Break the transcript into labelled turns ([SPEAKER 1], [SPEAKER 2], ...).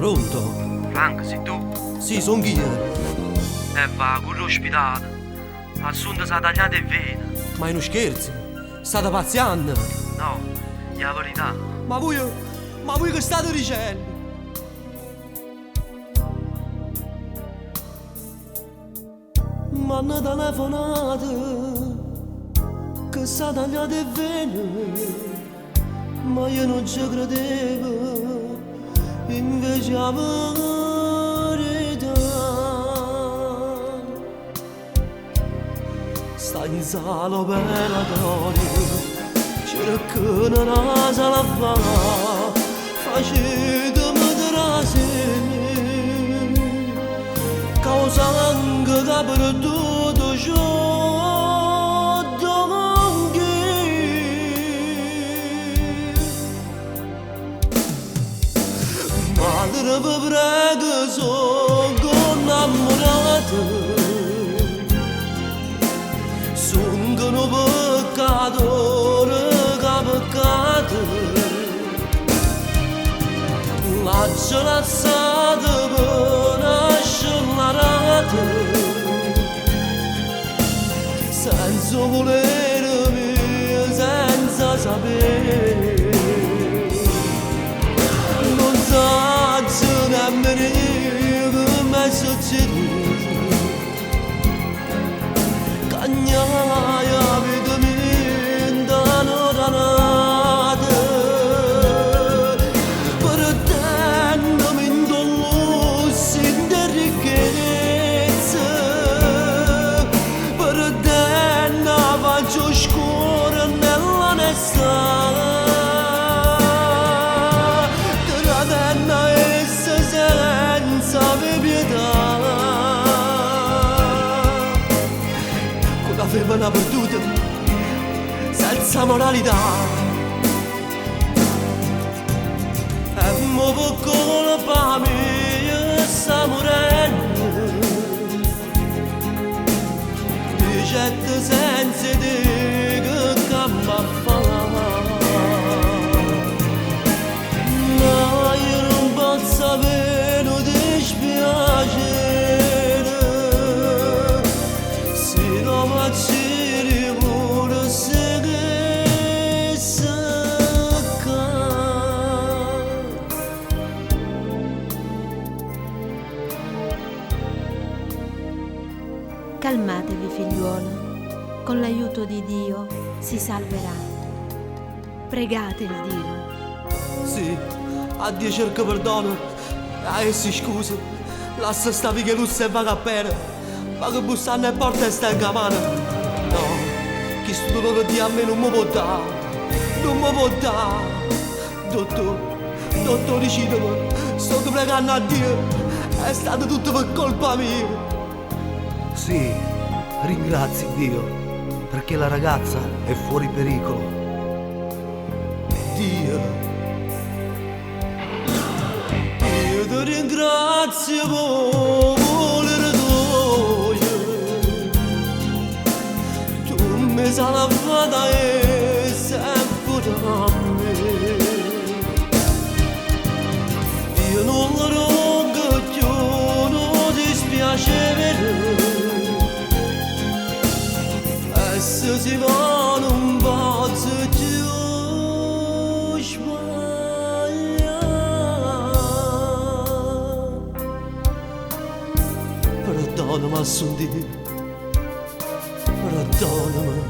[SPEAKER 1] Pronto?
[SPEAKER 2] Frank, sei tu?
[SPEAKER 1] Sì, son io.
[SPEAKER 2] E va, con l'ospedale. Assunta si è tagliata in vena.
[SPEAKER 1] Ma è uno scherzo? State pazziando?
[SPEAKER 2] No, è la verità.
[SPEAKER 1] Ma voi che state dicendo? M'hanno telefonato che sta tagliata in vena, ma io non ci credevo, invece la verità sta in sala operatoria, cercano una sala a fare, facetemi trasenne, causando dappertutto ciò davanti. Madre vi prego, sono innamorato, sono un peccatore che ha peccato, la gelazzata per nascerlarate, senza volermi, senza sapere. Non so nemmeno io come è successo, cagnaia vita mia indanorata, perdendomi in dolore in ricchezza, perdendo la faccia oscura nell'onestà. Una perduta senza moralità e mo per colpa mia sta morendo di certe senza di che campa fa, ma io non posso avere non dispiacere se non faccio.
[SPEAKER 3] Calmatevi, figliuolo, con l'aiuto di Dio si salverà. Pregate il Dio.
[SPEAKER 1] Sì, a Dio cerco perdono, a essi scusa, lascia sta picheluzza e vaga a bere, ma che bussando e porta e sta in camana. No, chi sto dolore di a me non mi può dare, non mi può dare. Dottor, decidimi, sto pregando a Dio, è stato tutto per colpa mia.
[SPEAKER 4] Sì, ringrazi Dio, perché la ragazza è fuori pericolo.
[SPEAKER 1] Dio ti ringrazio per volere tuo, tu mi salvata e sempre a me. Io non lo rogo più, non dispiace vedere. Se si va non posso più sbagliare. Perdonami, Dio, perdonami.